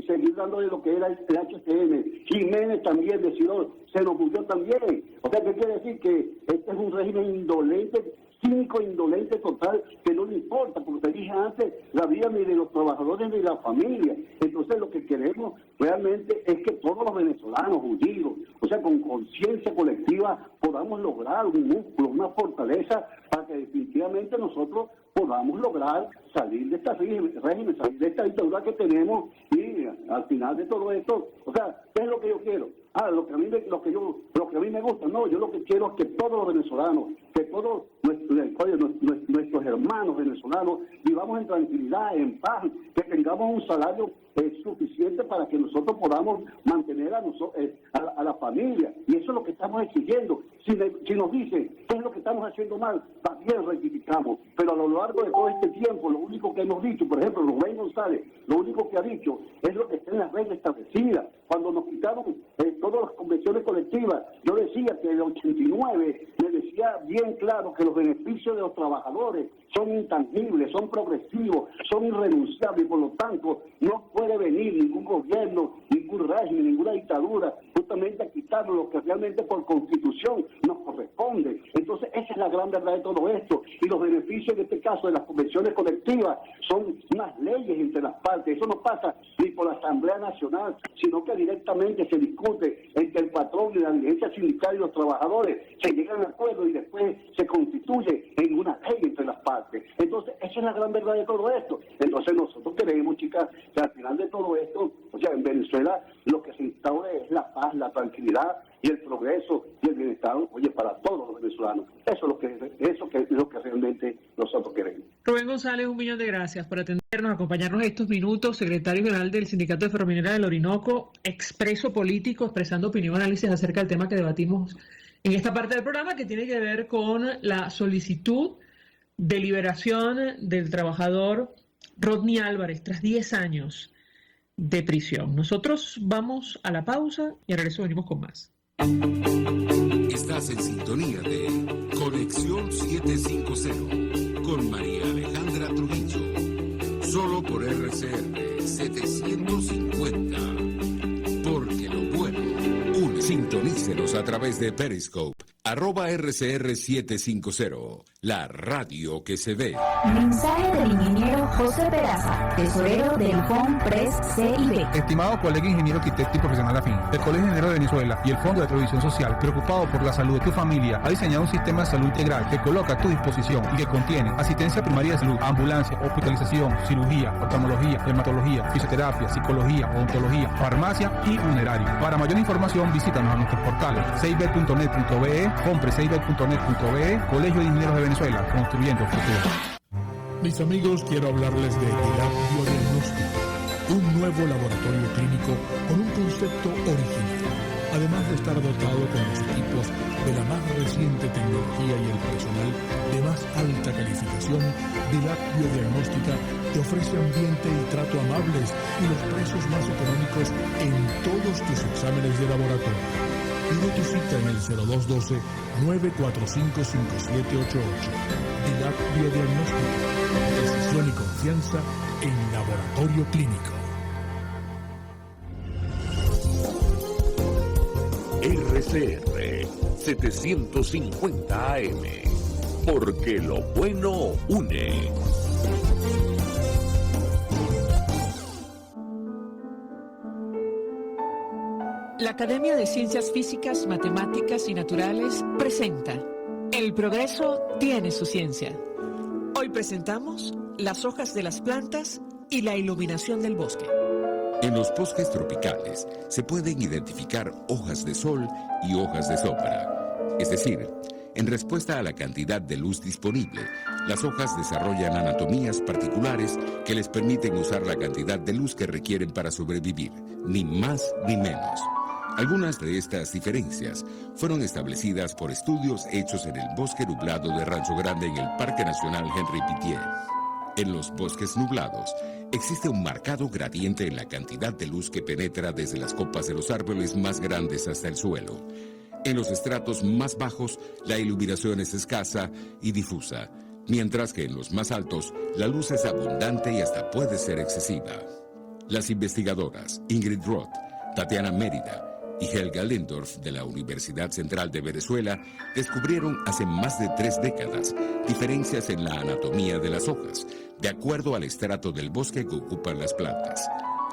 seguir dándole lo que era el HCM. Jiménez también decidió, se nos murió también. O sea, ¿qué quiere decir? Que este es un régimen indolente, cínico, indolente total, que no le importa, como te dije antes, la vida ni de los trabajadores ni de la familia. Entonces lo que queremos realmente es que todos los venezolanos unidos, o sea, con conciencia colectiva, podamos lograr un músculo, una fortaleza, para que definitivamente nosotros podamos lograr salir de este régimen, salir de esta dictadura que tenemos, y al final de todo esto, o sea, ¿qué es lo que yo quiero? Lo que a mí me gusta, no, yo lo que quiero es que todos los venezolanos, que todos nuestros hermanos venezolanos vivamos en tranquilidad, en paz, que tengamos un salario suficiente para que nosotros podamos mantener a la familia, y eso es lo que estamos exigiendo. Si nos dicen qué es lo que estamos haciendo mal, también rectificamos, pero a lo largo de todo este tiempo, lo único que hemos dicho, por ejemplo, Rubén González, lo único que ha dicho es lo que está en las reglas establecidas. Cuando nos quitaron todas las convenciones colectivas, yo decía que el 89 me decía bien claro que los beneficios de los trabajadores son intangibles, son progresivos, son irrenunciables, y por lo tanto no puede venir ningún gobierno, ningún régimen, ninguna dictadura justamente a quitarnos lo que realmente por Constitución nos corresponde. Entonces esa es la gran verdad de todo esto, y los beneficios en este caso de las convenciones colectivas son unas leyes entre las partes. Eso no pasa ni por la Asamblea Nacional, sino que directamente se discute entre el patrón y la dirigencia sindical y los trabajadores, se llegan a acuerdo y después se constituye en una ley entre las partes. Entonces esa es la gran verdad de todo esto. Entonces nosotros queremos, chicas, que al final de todo esto, o sea, en Venezuela lo que se instaure es la paz, la tranquilidad y el progreso y el bienestar, oye, para todos los venezolanos. Eso es lo que realmente nosotros queremos. Rubén González, 1.000.000 de gracias por atendernos, acompañarnos estos minutos. Secretario General del Sindicato de Ferrominera del Orinoco, expreso político, expresando opinión, análisis acerca del tema que debatimos en esta parte del programa, que tiene que ver con la solicitud de liberación del trabajador Rodney Álvarez tras 10 años de prisión. Nosotros vamos a la pausa y al regreso venimos con más. Estás en sintonía de Conexión 750 con María Alejandra Trujillo, solo por RCR 750, porque lo bueno une. Sintonícenos a través de Periscope, @RCR750, la radio que se ve. Mensaje del ingeniero José Peraza, tesorero del FONPRES CIB. Estimado colega ingeniero arquitecto y profesional afín, el Colegio de Ingenieros de Venezuela y el Fondo de Previsión Social, preocupado por la salud de tu familia, ha diseñado un sistema de salud integral que coloca a tu disposición y que contiene asistencia primaria de salud, ambulancia, hospitalización, cirugía, oftalmología, dermatología, fisioterapia, psicología, odontología, farmacia y funerario. Para mayor información visítanos a nuestros portales cib.net.be, FONPRESCIB.net.be, Colegio de Ingenieros de Venezuela, construyendo el futuro. Mis amigos, quiero hablarles de DILAB Biodiagnóstico, un nuevo laboratorio clínico con un concepto original. Además de estar dotado con los equipos de la más reciente tecnología y el personal de más alta calificación, DILAB Biodiagnóstica te ofrece ambiente y trato amables y los precios más económicos en todos tus exámenes de laboratorio. Pide tu cita en el 0212-945-5788. DILAB Biodiagnóstica. Precisión y confianza en laboratorio clínico. RCR 750 AM. Porque lo bueno une. La Academia de Ciencias Físicas, Matemáticas y Naturales presenta El progreso tiene su ciencia. Hoy presentamos las hojas de las plantas y la iluminación del bosque. En los bosques tropicales se pueden identificar hojas de sol y hojas de sombra. Es decir, en respuesta a la cantidad de luz disponible, las hojas desarrollan anatomías particulares que les permiten usar la cantidad de luz que requieren para sobrevivir, ni más ni menos. Algunas de estas diferencias fueron establecidas por estudios hechos en el bosque nublado de Rancho Grande en el Parque Nacional Henri Pittier. En los bosques nublados existe un marcado gradiente en la cantidad de luz que penetra desde las copas de los árboles más grandes hasta el suelo. En los estratos más bajos, la iluminación es escasa y difusa, mientras que en los más altos, la luz es abundante y hasta puede ser excesiva. Las investigadoras Ingrid Roth, Tatiana Mérida y Helga Lindorf de la Universidad Central de Venezuela descubrieron hace más de 3 décadas diferencias en la anatomía de las hojas, de acuerdo al estrato del bosque que ocupan las plantas.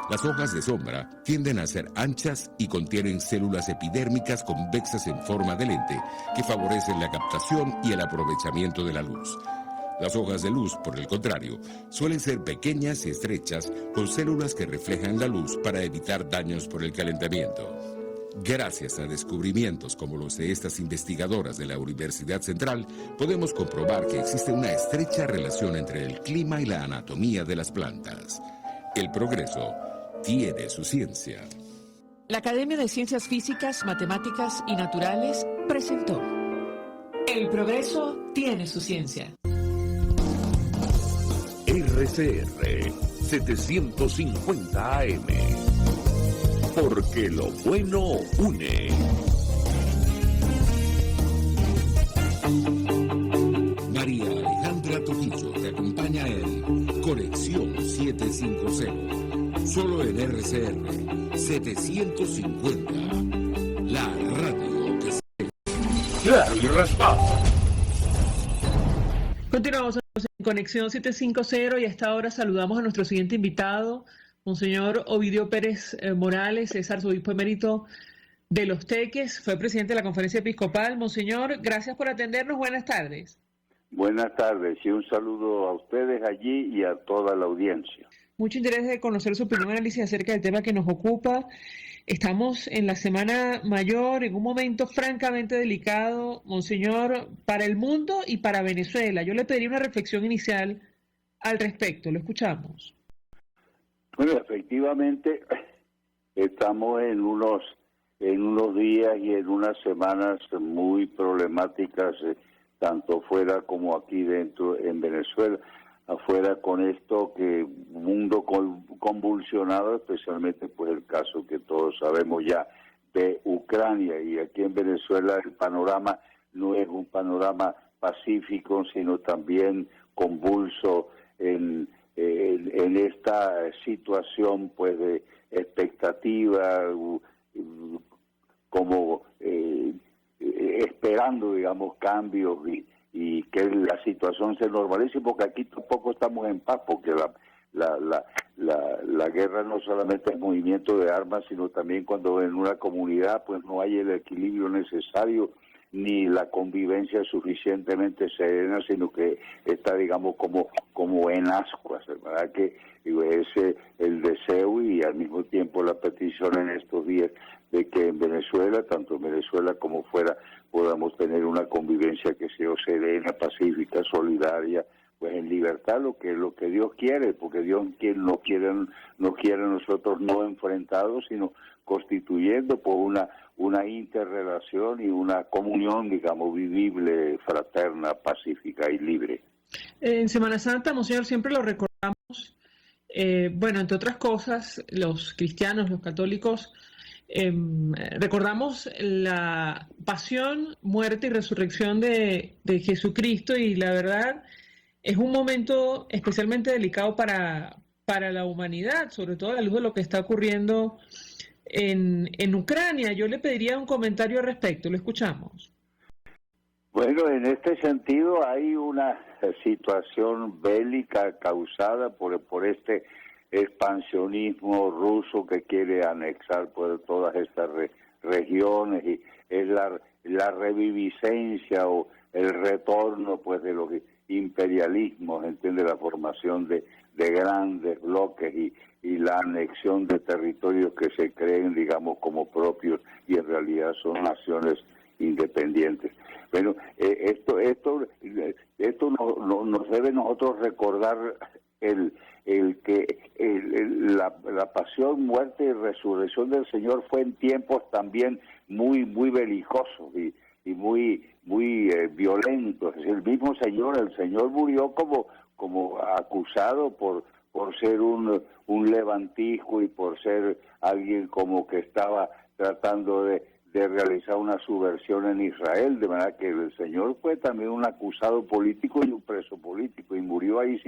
Las hojas de sombra tienden a ser anchas y contienen células epidérmicas convexas en forma de lente que favorecen la captación y el aprovechamiento de la luz. Las hojas de luz, por el contrario, suelen ser pequeñas y estrechas con células que reflejan la luz para evitar daños por el calentamiento. Gracias a descubrimientos como los de estas investigadoras de la Universidad Central, podemos comprobar que existe una estrecha relación entre el clima y la anatomía de las plantas. El progreso tiene su ciencia. La Academia de Ciencias Físicas, Matemáticas y Naturales presentó El progreso tiene su ciencia. RCR 750 AM. Porque lo bueno une. María Alejandra Trujillo te acompaña en Conexión 750. Solo en RCR 750. La radio que se... Claro y raspado. Continuamos en Conexión 750 y a esta hora saludamos a nuestro siguiente invitado, Monseñor Ovidio Pérez Morales, es arzobispo emérito de Los Teques, fue presidente de la Conferencia Episcopal. Monseñor, gracias por atendernos, buenas tardes. Buenas tardes y un saludo a ustedes allí y a toda la audiencia. Mucho interés de conocer su opinión y análisis acerca del tema que nos ocupa. Estamos en la Semana Mayor, en un momento francamente delicado, Monseñor, para el mundo y para Venezuela. Yo le pediría una reflexión inicial al respecto, lo escuchamos. Bueno, efectivamente estamos en unos días y en unas semanas muy problemáticas, tanto fuera como aquí dentro en Venezuela. Afuera con esto que mundo convulsionado, especialmente pues el caso que todos sabemos ya de Ucrania, y aquí en Venezuela el panorama no es un panorama pacífico, sino también convulso en esta situación pues de expectativa, como esperando, digamos, cambios y y que la situación se normalice, porque aquí tampoco estamos en paz, porque la guerra no solamente es movimiento de armas, sino también cuando en una comunidad pues no hay el equilibrio necesario ni la convivencia suficientemente serena, sino que está, digamos, como en ascuas, ¿verdad? Que es el deseo y al mismo tiempo la petición en estos días de que en Venezuela, tanto en Venezuela como fuera, podamos tener una convivencia que sea serena, pacífica, solidaria, pues en libertad, lo que Dios quiere, porque Dios no quiere a nosotros no enfrentados, sino constituyendo por una interrelación y una comunión, digamos, vivible, fraterna, pacífica y libre. En Semana Santa, Monseñor, siempre lo recordamos, bueno, entre otras cosas, los cristianos, los católicos, recordamos la pasión, muerte y resurrección de Jesucristo, y la verdad es un momento especialmente delicado para la humanidad, sobre todo a la luz de lo que está ocurriendo en Ucrania. Yo le pediría un comentario al respecto, lo escuchamos. Bueno, en este sentido hay una situación bélica causada por este expansionismo ruso que quiere anexar pues todas estas regiones, y es la reviviscencia o el retorno pues de los imperialismos, entiende, la formación de grandes bloques y la anexión de territorios que se creen, digamos, como propios y en realidad son naciones independientes. Bueno, esto nos debe nosotros recordar la pasión, muerte y resurrección del Señor fue en tiempos también muy belicosos y muy violentos. El mismo Señor, el Señor murió como acusado por ser un levantisco y por ser alguien como que estaba tratando de realizar una subversión en Israel, de manera que el Señor fue también un acusado político y un preso político, y murió ahí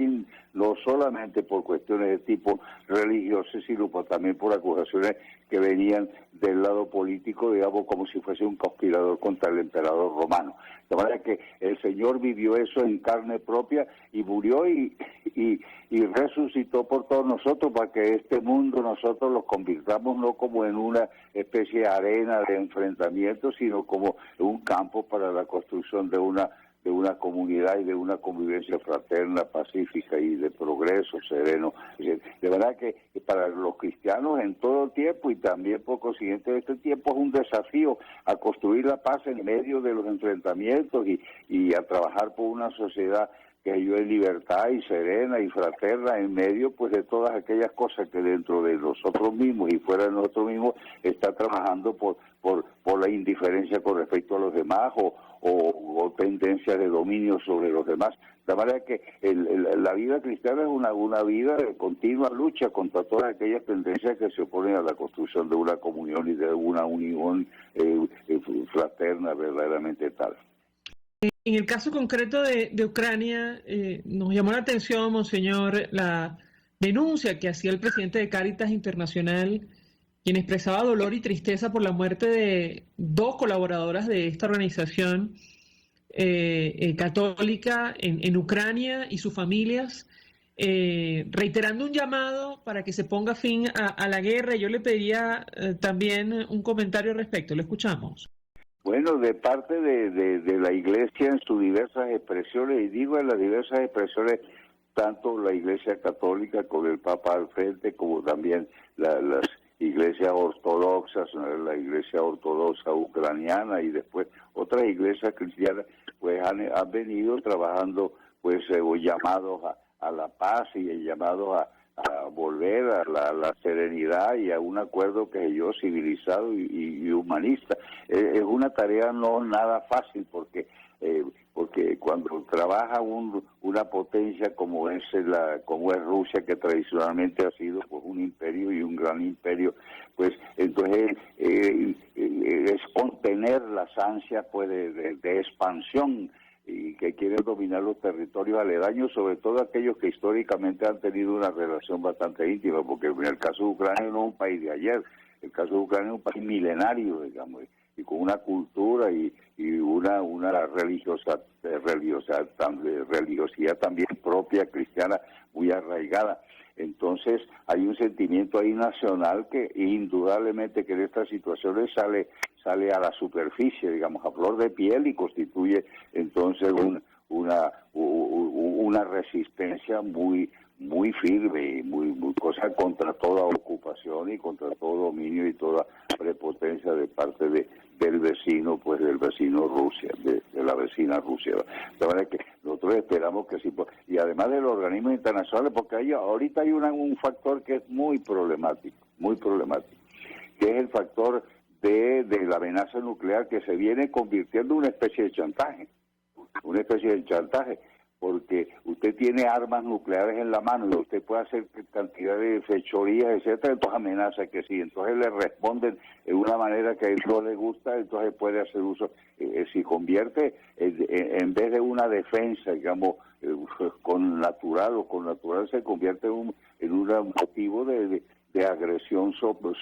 no solamente por cuestiones de tipo religioso, sino también por acusaciones que venían del lado político, digamos, como si fuese un conspirador contra el emperador romano. De manera que el Señor vivió eso en carne propia y murió y resucitó por todos nosotros, para que este mundo nosotros lo convirtamos no como en una especie de arena de enfrentamiento, sino como un campo para la construcción de una comunidad y de una convivencia fraterna, pacífica y de progreso sereno. De verdad que para los cristianos en todo tiempo, y también por consiguiente este tiempo, es un desafío a construir la paz en medio de los enfrentamientos y a trabajar por una sociedad que vive en libertad y serena y fraterna en medio pues de todas aquellas cosas que dentro de nosotros mismos y fuera de nosotros mismos está trabajando por la indiferencia con respecto a los demás o tendencias de dominio sobre los demás. De manera que la vida cristiana es una vida de continua lucha contra todas aquellas tendencias que se oponen a la construcción de una comunión y de una unión fraterna verdaderamente tal. En el caso concreto de Ucrania, nos llamó la atención, Monseñor, la denuncia que hacía el presidente de Cáritas Internacional, quien expresaba dolor y tristeza por la muerte de 2 colaboradoras de esta organización católica en Ucrania y sus familias, reiterando un llamado para que se ponga fin a la guerra. Yo le pediría también un comentario al respecto. Lo escuchamos. Bueno, de parte de la Iglesia en sus diversas expresiones, y digo en las diversas expresiones, tanto la Iglesia católica con el Papa al frente, como también las iglesias ortodoxas, la Iglesia ortodoxa ucraniana y después otras iglesias cristianas, pues han venido trabajando, pues llamados a la paz y llamados a volver a la serenidad y a un acuerdo que yo civilizado y humanista. Es una tarea no nada fácil, porque cuando trabaja una potencia como es Rusia, que tradicionalmente ha sido pues un imperio y un gran imperio, pues entonces es contener las ansias pues de expansión y que quieren dominar los territorios aledaños, sobre todo aquellos que históricamente han tenido una relación bastante íntima, porque en el caso de Ucrania no es un país de ayer, el caso de Ucrania es un país milenario, digamos, con una cultura y una religiosidad también propia cristiana muy arraigada. Entonces hay un sentimiento ahí nacional que indudablemente que en estas situaciones sale a la superficie, digamos, a flor de piel, y constituye entonces una resistencia muy firme y muy cosa contra toda ocupación y contra todo dominio y toda prepotencia de parte del vecino, pues del vecino Rusia, de la vecina Rusia. De manera que nosotros esperamos que sí, y además de los organismos internacionales, porque ahorita hay un factor que es muy problemático, que es el factor de la amenaza nuclear, que se viene convirtiendo en una especie de chantaje, porque usted tiene armas nucleares en la mano y usted puede hacer cantidad de fechorías, etcétera, entonces amenaza que sí, entonces le responden de una manera que a él no le gusta, entonces puede hacer uso, si convierte en vez de una defensa, digamos, con natural se convierte en un motivo de agresión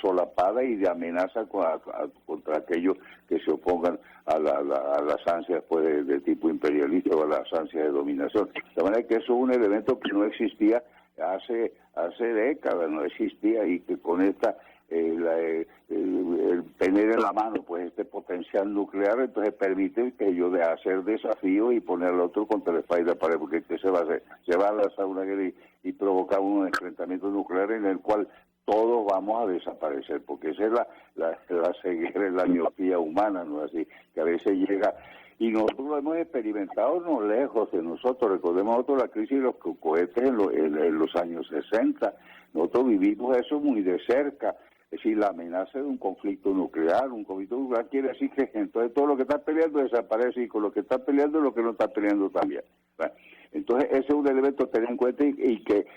solapada y de amenaza contra aquellos que se opongan a las ansias pues, de tipo imperialista o a las ansias de dominación. De manera que eso es un elemento que no existía hace décadas, no existía, y que con esta el tener en la mano pues este potencial nuclear, entonces permite que yo de hacer desafíos y poner al otro contra la espalda y la pared, porque ¿qué se va a hacer? Se va a lanzar una guerra y provocar un enfrentamiento nuclear en el cual todos vamos a desaparecer, porque esa es la ceguera, la miopía humana, ¿no es así? Que a veces llega, y nosotros lo hemos experimentado no lejos de nosotros. Recordemos nosotros la crisis de los cohetes en los años 60, nosotros vivimos eso muy de cerca. Es decir, la amenaza de un conflicto nuclear quiere decir que entonces todo lo que está peleando desaparece, y con lo que está peleando lo que no está peleando también. Bueno, entonces ese es un elemento a tener en cuenta y que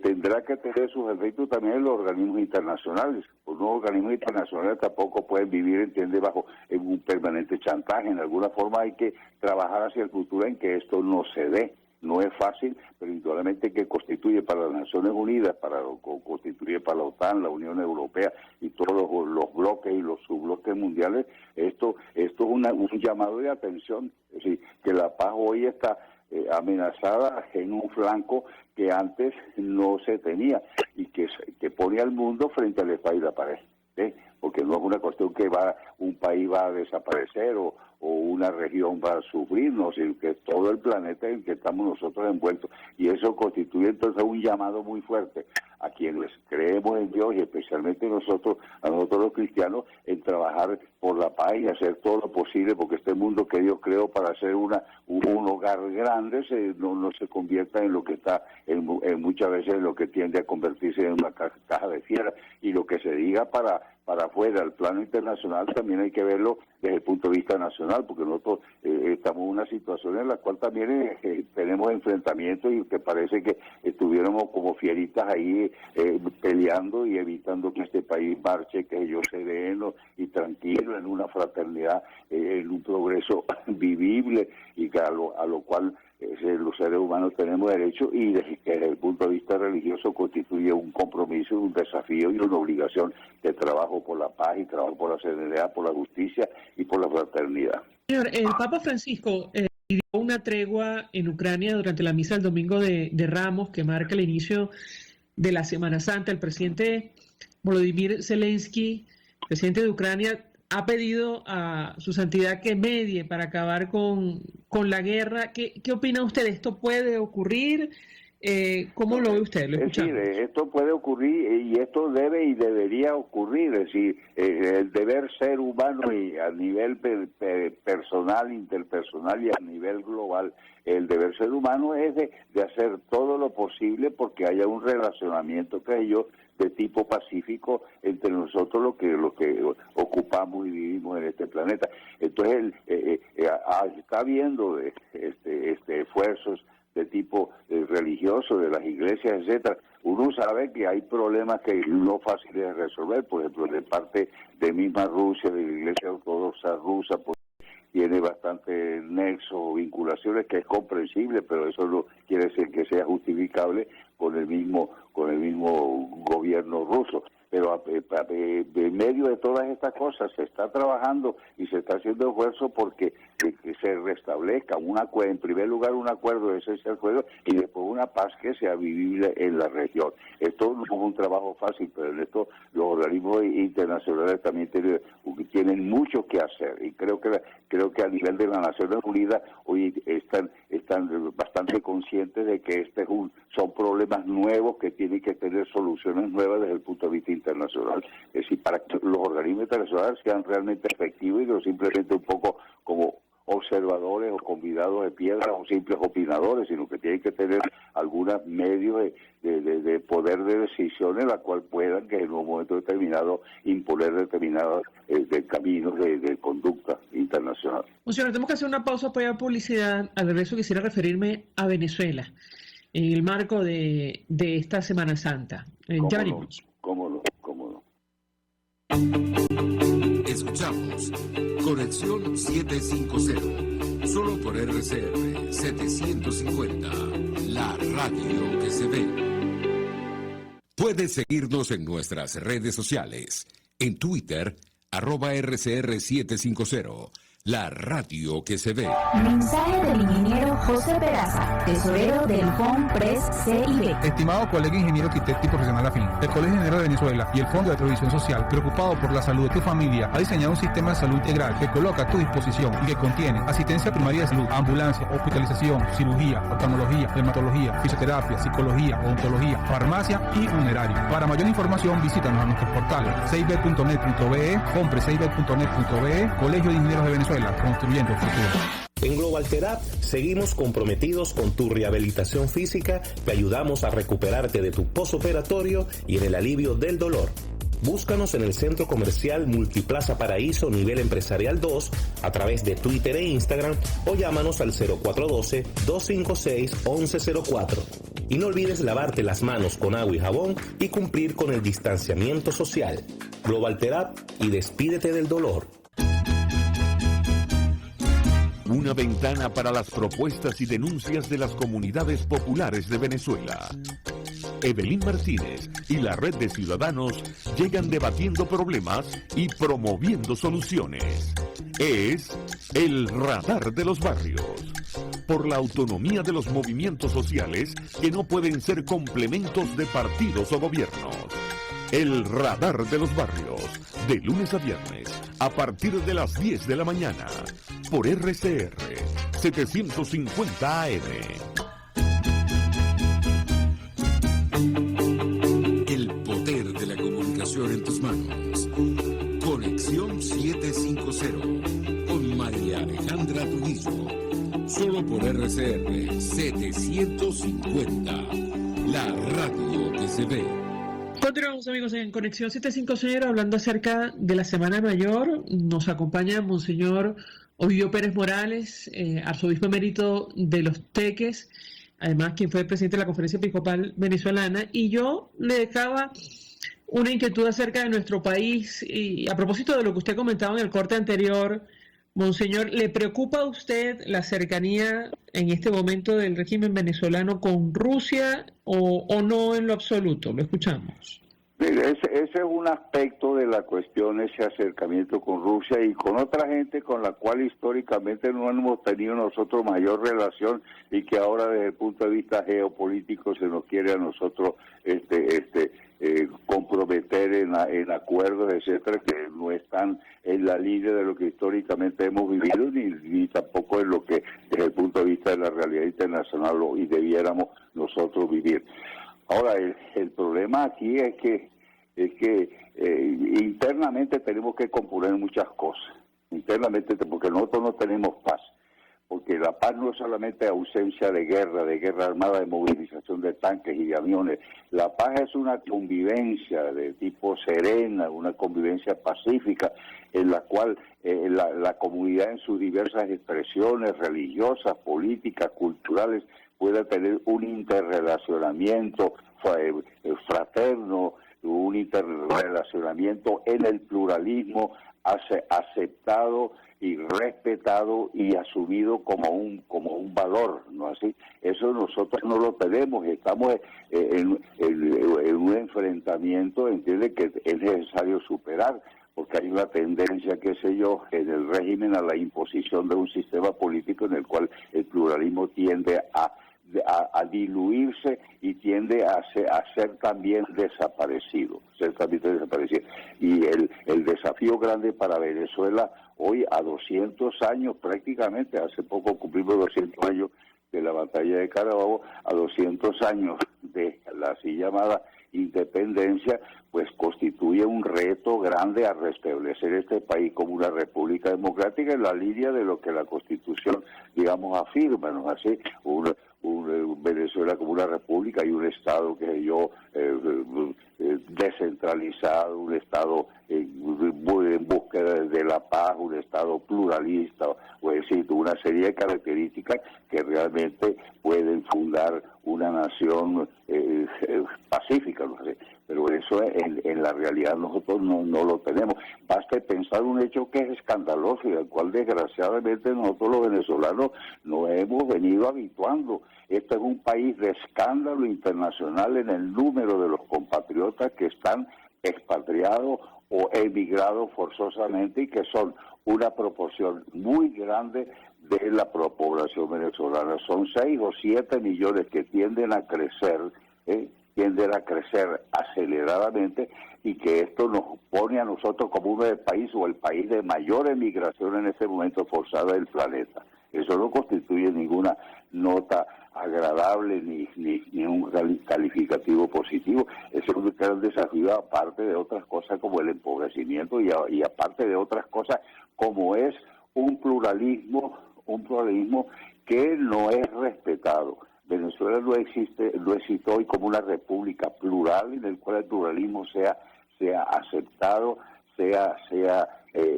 tendrá que tener sus efectos también en los organismos internacionales. Pues los organismos internacionales tampoco pueden vivir, entiende, bajo un permanente chantaje. En alguna forma hay que trabajar hacia el futuro en que esto no se dé. No es fácil, pero indudablemente que constituye para las Naciones Unidas, constituye para la OTAN, la Unión Europea y todos los bloques y los subbloques mundiales, esto es un llamado de atención. Es decir, que la paz hoy está amenazada en un flanco que antes no se tenía y que pone al mundo frente a la espalda y la pared, porque no es una cuestión que un país va a desaparecer o una región va a sufrir, no, sino que todo el planeta en el que estamos nosotros envueltos, y eso constituye entonces un llamado muy fuerte a quienes creemos en Dios, y especialmente a nosotros los cristianos, en trabajar por la paz y hacer todo lo posible porque este mundo que Dios creó para ser un hogar grande no se convierta en lo que está muchas veces en lo que tiende a convertirse en una caja de fiera. Y lo que se diga para afuera, al plano internacional, también hay que verlo desde el punto de vista nacional, porque nosotros estamos en una situación en la cual también tenemos enfrentamientos y que parece que estuviéramos como fieritas ahí peleando y evitando que este país marche, que ellos sereno y tranquilo, en una fraternidad, en un progreso vivible, y que a lo cual los seres humanos tenemos derecho, y desde el punto de vista religioso constituye un compromiso, un desafío y una obligación de trabajo por la paz y trabajo por la serenidad, por la justicia y por la fraternidad. Señor, el Papa Francisco pidió una tregua en Ucrania durante la misa del Domingo de Ramos, que marca el inicio de la Semana Santa. El presidente Volodymyr Zelensky, presidente de Ucrania, ha pedido a su santidad que medie para acabar con la guerra. ¿Qué opina usted? ¿Esto puede ocurrir? ¿Cómo lo ve usted? ¿Lo escuchamos? Es decir, esto puede ocurrir y esto debe y debería ocurrir. Es decir, el deber ser humano, y a nivel personal, interpersonal y a nivel global, el deber ser humano es de hacer todo lo posible porque haya un relacionamiento, creo yo, de tipo pacífico entre nosotros los que ocupamos y vivimos en este planeta. Entonces está habiendo esfuerzos de tipo religioso de las iglesias, etcétera. Uno sabe que hay problemas que no fáciles de resolver, por ejemplo, de parte de misma Rusia, de la Iglesia Ortodoxa rusa, pues tiene bastante nexo o vinculaciones, que es comprensible, pero eso no quiere decir que sea justificable con el mismo gobierno ruso. pero en medio de todas estas cosas se está trabajando y se está haciendo esfuerzo porque que se restablezca en primer lugar un acuerdo de cese al fuego y después una paz que sea vivible en la región. Esto no es un trabajo fácil, pero en esto los organismos internacionales también tienen mucho que hacer, y creo que a nivel de las Naciones Unidas hoy están bastante conscientes de que son problemas nuevos que tienen que tener soluciones nuevas desde el punto de vista internacional. Es decir, para que los organismos internacionales sean realmente efectivos y no simplemente un poco como observadores o convidados de piedra o simples opinadores, sino que tienen que tener algunos medios de poder de decisión en la cual puedan que en un momento determinado imponer determinados caminos de conducta internacional. Señor, tenemos que hacer una pausa para publicidad. Al regreso quisiera referirme a Venezuela en el marco de esta Semana Santa. Ya venimos. ¿Cómo no? Escuchamos Conexión 750, solo por RCR 750, la radio que se ve. Puedes seguirnos en nuestras redes sociales, en Twitter, @RCR750, la radio que se ve. Mensaje del ingeniero José Peraza, tesorero del FONPRES CIB. Estimado colega ingeniero arquitecto y profesional afín, el Colegio de Ingenieros de Venezuela y el Fondo de Previsión Social, preocupado por la salud de tu familia, ha diseñado un sistema de salud integral que coloca a tu disposición y que contiene asistencia primaria de salud, ambulancia, hospitalización, cirugía, oftalmología, dermatología, fisioterapia, psicología, odontología, farmacia y funerario. Para mayor información, visítanos a nuestros portales cib.net.be, FONPRESCIB.net.be, Colegio de Ingenieros de Venezuela, construyendo el futuro. En Global Therapy seguimos comprometidos con tu rehabilitación física, te ayudamos a recuperarte de tu posoperatorio y en el alivio del dolor. Búscanos en el Centro Comercial Multiplaza Paraíso Nivel Empresarial 2 a través de Twitter e Instagram o llámanos al 0412-256-1104. Y no olvides lavarte las manos con agua y jabón y cumplir con el distanciamiento social. Global Therapy y despídete del dolor. Una ventana para las propuestas y denuncias de las comunidades populares de Venezuela. Evelyn Martínez y la Red de Ciudadanos llegan debatiendo problemas y promoviendo soluciones. Es el Radar de los Barrios. Por la autonomía de los movimientos sociales que no pueden ser complementos de partidos o gobiernos. El Radar de los Barrios, de lunes a viernes, a partir de las 10 de la mañana, por RCR 750 AM. El poder de la comunicación en tus manos. Conexión 750, con María Alejandra Trujillo. Solo por RCR 750, la radio que se ve. Continuamos, amigos, en Conexión 750, hablando acerca de la Semana Mayor. Nos acompaña Monseñor Ovidio Pérez Morales, arzobispo emérito de Los Teques, además quien fue presidente de la Conferencia Episcopal Venezolana, y yo le dejaba una inquietud acerca de nuestro país, y a propósito de lo que usted comentaba en el corte anterior, Monseñor, ¿le preocupa a usted la cercanía en este momento del régimen venezolano con Rusia o no en lo absoluto? Lo escuchamos. Ese es un aspecto de la cuestión, ese acercamiento con Rusia y con otra gente con la cual históricamente no hemos tenido nosotros mayor relación y que ahora desde el punto de vista geopolítico se nos quiere a nosotros comprometer en acuerdos, etcétera, que no están en la línea de lo que históricamente hemos vivido ni tampoco en lo que desde el punto de vista de la realidad internacional y debiéramos nosotros vivir. Ahora, el problema aquí es que internamente tenemos que componer muchas cosas, internamente, porque nosotros no tenemos paz, porque la paz no es solamente ausencia de guerra armada, de movilización de tanques y de aviones. La paz es una convivencia de tipo serena, una convivencia pacífica, en la cual la comunidad en sus diversas expresiones religiosas, políticas, culturales, pueda tener un interrelacionamiento fraterno, un interrelacionamiento en el pluralismo aceptado y respetado y asumido como un valor, ¿no así? Eso nosotros no lo tenemos, estamos en un enfrentamiento, entiende, que es necesario superar, porque hay una tendencia, qué sé yo, en el régimen a la imposición de un sistema político en el cual el pluralismo tiende a diluirse y tiende a ser también desaparecido, Y el desafío grande para Venezuela hoy, a 200 años prácticamente, hace poco cumplimos 200 años de la batalla de Carabobo, a 200 años de la así llamada independencia, pues constituye un reto grande a restablecer este país como una república democrática en la línea de lo que la Constitución, digamos, afirma, ¿no? Así, Venezuela como una república y un Estado, que yo, descentralizado, un Estado en búsqueda de la paz, un Estado pluralista, o es decir, una serie de características que realmente pueden fundar una nación pacífica, no sé. Pero eso en la realidad nosotros no lo tenemos. Basta pensar un hecho que es escandaloso y al cual desgraciadamente nosotros los venezolanos nos hemos venido habituando. Este es un país de escándalo internacional en el número de los compatriotas que están expatriados o emigrados forzosamente y que son una proporción muy grande de la población venezolana. Son 6 o 7 millones que tienden a crecer aceleradamente, y que esto nos pone a nosotros como uno del país o el país de mayor emigración en este momento forzada del planeta. Eso no constituye ninguna nota agradable ni un calificativo positivo. Ese es un gran desafío, aparte de otras cosas como el empobrecimiento y aparte de otras cosas como es un pluralismo que no es respetado. Venezuela no existe hoy como una república plural en el cual el pluralismo sea aceptado, sea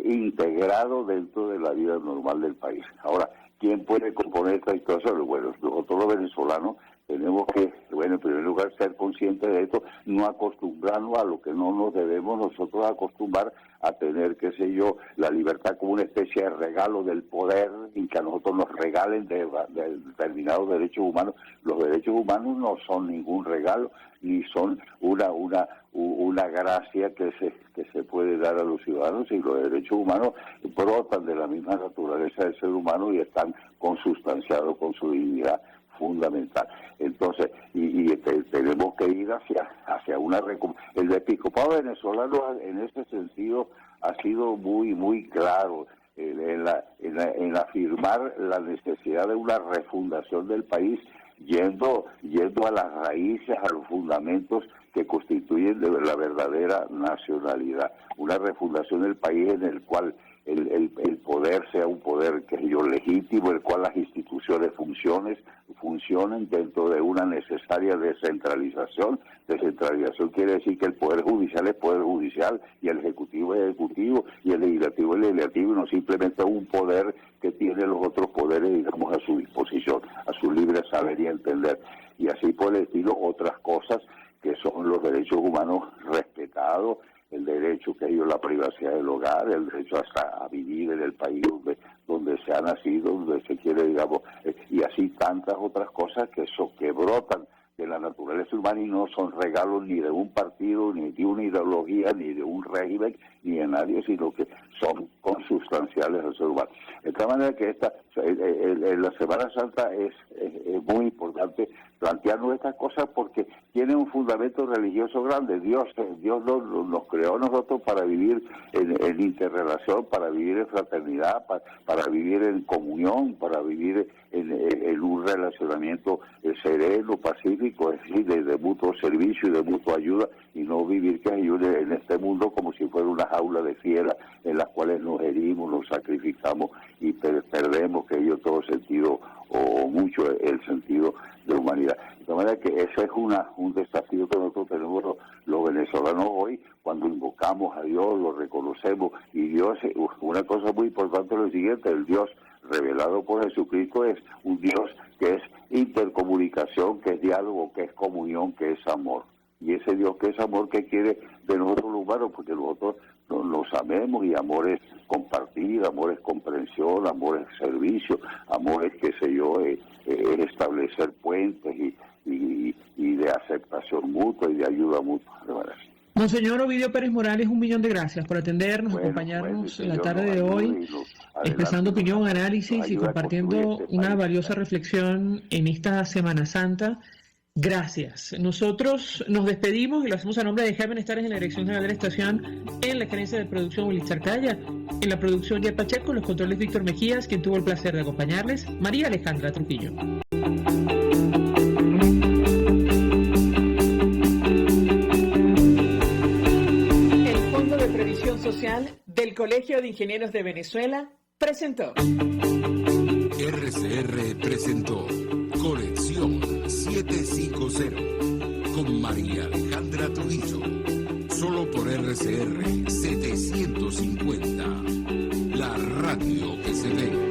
integrado dentro de la vida normal del país. Ahora, ¿quién puede componer esta situación? Bueno, nosotros los venezolanos tenemos que, en primer lugar, ser conscientes de esto, no acostumbrarnos a lo que no nos debemos nosotros acostumbrar, a tener, qué sé yo, la libertad como una especie de regalo del poder, y que a nosotros nos regalen de determinados derechos humanos. Los derechos humanos no son ningún regalo, ni son una gracia que se puede dar a los ciudadanos, y los derechos humanos brotan de la misma naturaleza del ser humano y están consustanciados con su dignidad fundamental. Entonces, tenemos que ir hacia una el episcopado venezolano en ese sentido ha sido muy claro en afirmar la necesidad de una refundación del país, yendo a las raíces, a los fundamentos que constituyen la verdadera nacionalidad. Una refundación del país en el cual el poder sea un poder que es legítimo, el cual las instituciones funcionen dentro de una necesaria descentralización. Descentralización quiere decir que el poder judicial es poder judicial y el ejecutivo es ejecutivo y el legislativo es legislativo, y no simplemente un poder que tiene los otros poderes, digamos, a su disposición, a su libre saber y entender. Y así por el estilo, otras cosas que son los derechos humanos respetados, el derecho que hay a la privacidad del hogar, el derecho hasta a vivir en el país donde se ha nacido, donde se quiere, digamos, y así tantas otras cosas que brotan de la naturaleza humana y no son regalos ni de un partido, ni de una ideología, ni de un régimen, ni de nadie, sino que son consustanciales al ser humano. De tal manera que en la Semana Santa es muy importante plantearnos estas cosas porque tiene un fundamento religioso grande. Dios nos creó a nosotros para vivir en interrelación, para vivir en fraternidad, para vivir en comunión, para vivir en un relacionamiento sereno, pacífico, es decir, de mutuo servicio y de mutua ayuda, y no vivir que ayude en este mundo como si fuera una jaula de fieras en las cuales nos herimos, nos sacrificamos y perdemos que ello todo sentido o mucho el sentido de humanidad. De manera que ese es un desafío que nosotros tenemos los venezolanos hoy, cuando invocamos a Dios, lo reconocemos, y Dios, una cosa muy importante es lo siguiente: el Dios revelado por Jesucristo es un Dios que es intercomunicación, que es diálogo, que es comunión, que es amor. y ese Dios que es amor que quiere de nosotros los humanos, porque nosotros nos amemos, y amor es compartir, amor es comprensión, amor es servicio, amor es, qué sé yo, es establecer puentes y de aceptación mutua y de ayuda mutua. Monseñor Ovidio Pérez Morales, 1.000.000 de gracias por atendernos, acompañarnos en la tarde de hoy, expresando opinión, análisis y compartiendo una valiosa reflexión en esta Semana Santa. Gracias. Nosotros nos despedimos y lo hacemos a nombre de Jaime Estares en la dirección general de la estación, en la gerencia de producción Willy Charcaya, en la producción Yer Pacheco, los controles Víctor Mejías, quien tuvo el placer de acompañarles, María Alejandra Trujillo. Social del Colegio de Ingenieros de Venezuela presentó. RCR presentó Colección 750 con María Alejandra Trujillo. Solo por RCR 750. La radio que se ve.